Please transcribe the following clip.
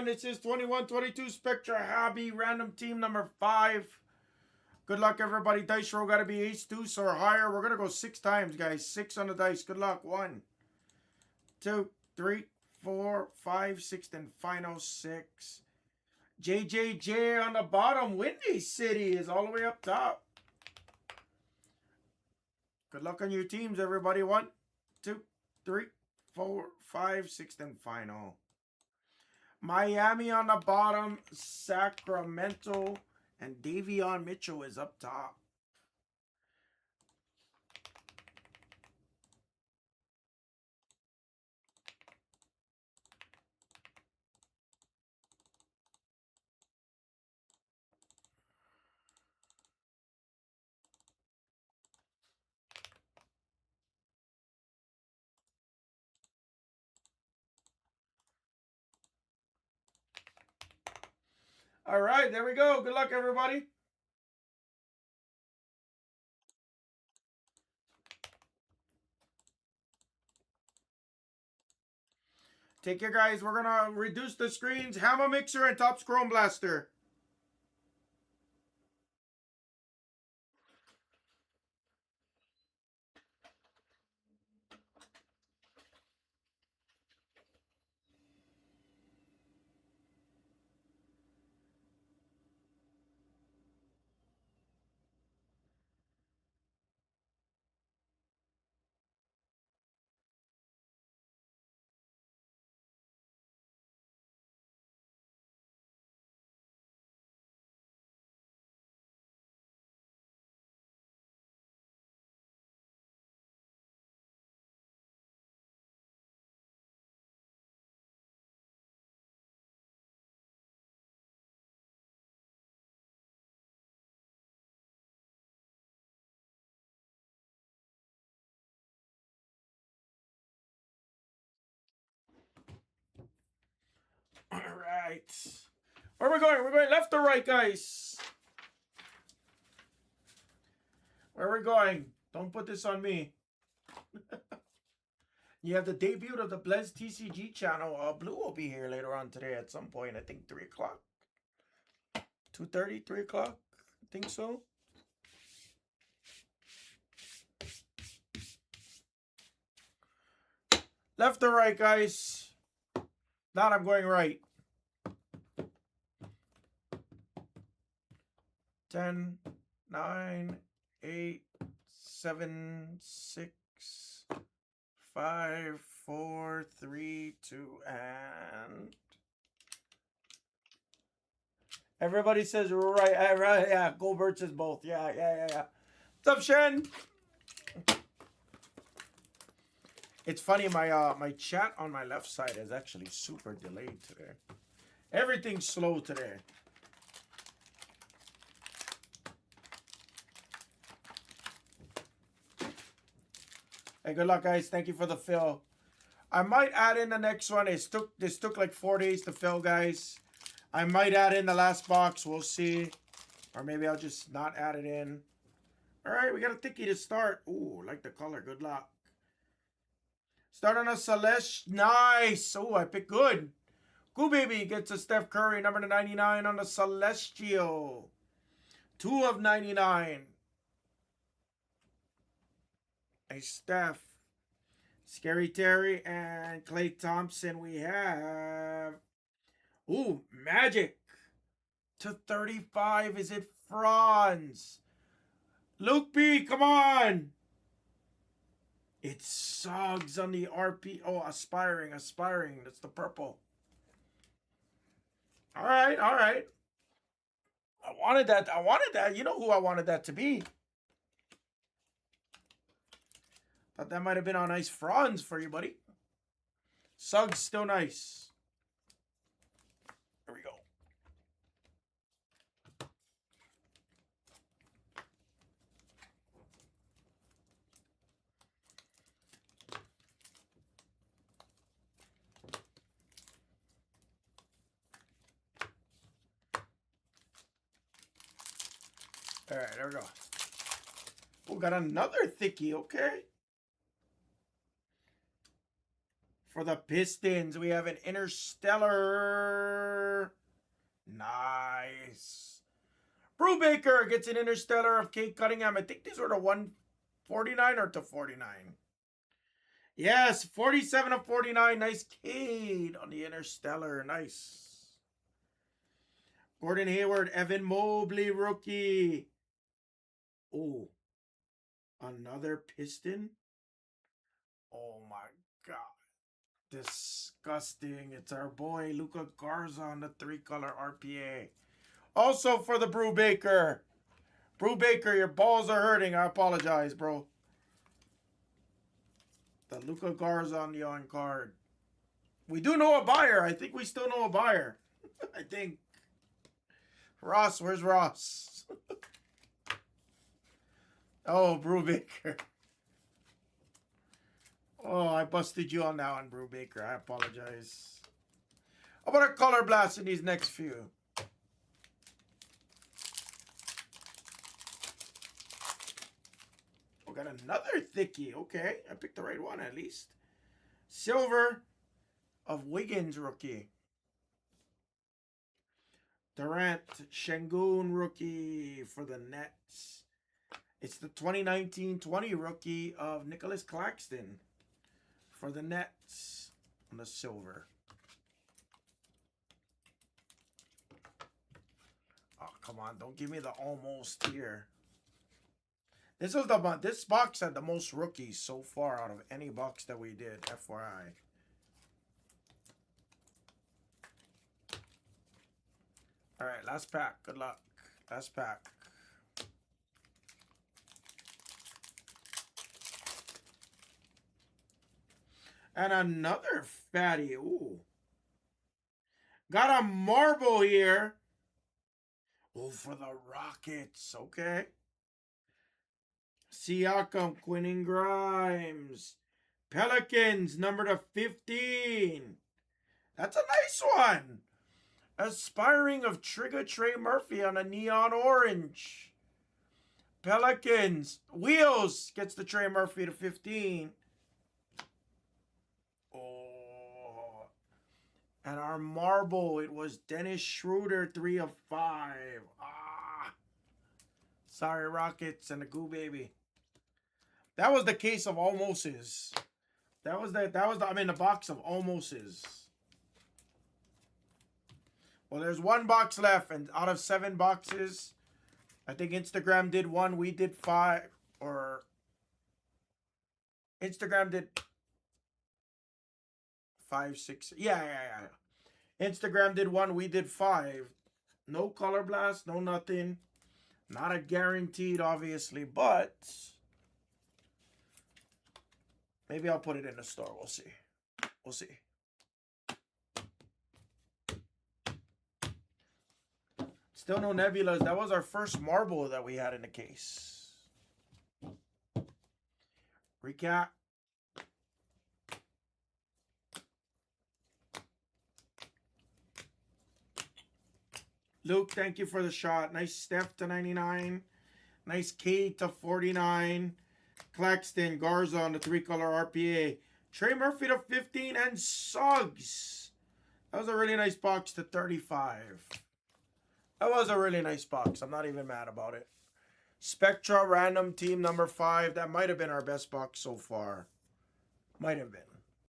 This is 21-22 Spectra Hobbay random team number 5. Good luck, everybody. Dice roll got to be ace, deuce, or higher. We're going to go 6 times, guys. 6 on the dice. Good luck. 1, 2, 3, 4, 5, 6, and final 6. JJJ on the bottom. Windy City is all the way up top. Good luck on your teams, everybody. 1, 2, 3, 4, 5, 6, and final. Miami on the bottom, Sacramento, and Davion Mitchell is up top. All right, there we go. Good luck, everybody. Take care, guys. We're going to reduce the screens. Hammer Mixer and Top Chrome Blaster. All right. Where are we going? We're going left or right, guys? Where are we going? Don't put this on me. You have the debut of the Blez TCG channel. Blue will be here later on today at some point. I think 3 o'clock. 2:30, 3 o'clock. I think so. Left or right, guys? Not, I'm going right. 10, 9, 8, 7, 6, 5, 4, 3, 2, and... Everybody says right, right, yeah. Goldberg says both. Yeah. What's up, Shen? It's funny, my chat on my left side is actually super delayed today. Everything's slow today. Hey, good luck, guys. Thank you for the fill. I might add in the next one. This took like 4 days to fill, guys. I might add in the last box. We'll see. Or maybe I'll just not add it in. All right, we got a thicky to start. Ooh, like the color. Good luck. Start on a Celeste. Nice. Oh, I picked good. Goo Baby gets a Steph Curry, number 99 on the Celestial. 2 of 99. A Steph. Scary Terry and Klay Thompson we have. Ooh, Magic. To 35. Is it Franz? Luke B, come on. It's Suggs on the RP. Oh, aspiring. That's the purple. All right. I wanted that. You know who I wanted that to be. Thought that might have been a nice Franz for you, buddy. Suggs still nice. There we go. All right, there we go. We got another thickie, okay. For the Pistons, we have an Interstellar. Nice. Brubaker gets an Interstellar of Kate Cunningham. I think these were the 149 or to 49. Yes, 47 of 49. Nice Cade on the Interstellar. Nice. Gordon Hayward, Evan Mobley, rookie. Oh, another Piston? Oh my God. Disgusting. It's our boy Luka Garza on the 3-color RPA. Also for the Brubaker. Brubaker, your balls are hurting. I apologize, bro. The Luka Garza on the on card. We do know a buyer. I think we still know a buyer. I think. Ross, where's Ross? Oh, Brubaker. Oh, I busted you on that one, Brubaker. I apologize. How about a color blast in these next few? We got another thickie. Okay, I picked the right one at least. Silver of Wiggins, rookie. Durant, Şengün rookie for the Nets. It's the 2019-20 rookie of Nicholas Claxton for the Nets on the silver. Oh, come on. Don't give me the almost here. This box had the most rookies so far out of any box that we did, FYI. All right, last pack. Good luck. Last pack. And another fatty. Ooh. Got a marble here. Oh, for the Rockets. Okay. Siakam, Quentin Grimes. Pelicans, number to 15. That's a nice one. Aspiring of Trigger Trey Murphy on a neon orange. Pelicans. Wheels gets the Trey Murphy to 15. Oh. And our marble, it was Dennis Schroeder, 3 of 5. Ah. Sorry, Rockets and the Goo Baby. That was the case of almostes. That was the box of almostes. Well, there's one box left, and out of 7 boxes, I think Instagram did 1, we did 5, or Instagram did 5, 6. Yeah. Instagram did 1, we did 5. No color blast, no nothing. Not a guaranteed, obviously, but maybe I'll put it in the store. We'll see. We'll see. Still no Nebulas. That was our first marble that we had in the case. Recap. Luke, thank you for the shot. Nice Steph to 99. Nice Cade to 49. Claxton, Garza on the 3-color RPA. Trey Murphy to 15 and Suggs. That was a really nice box to 35. That was a really nice box. I'm not even mad about it. Spectra, random team number 5. That might have been our best box so far. Might have been.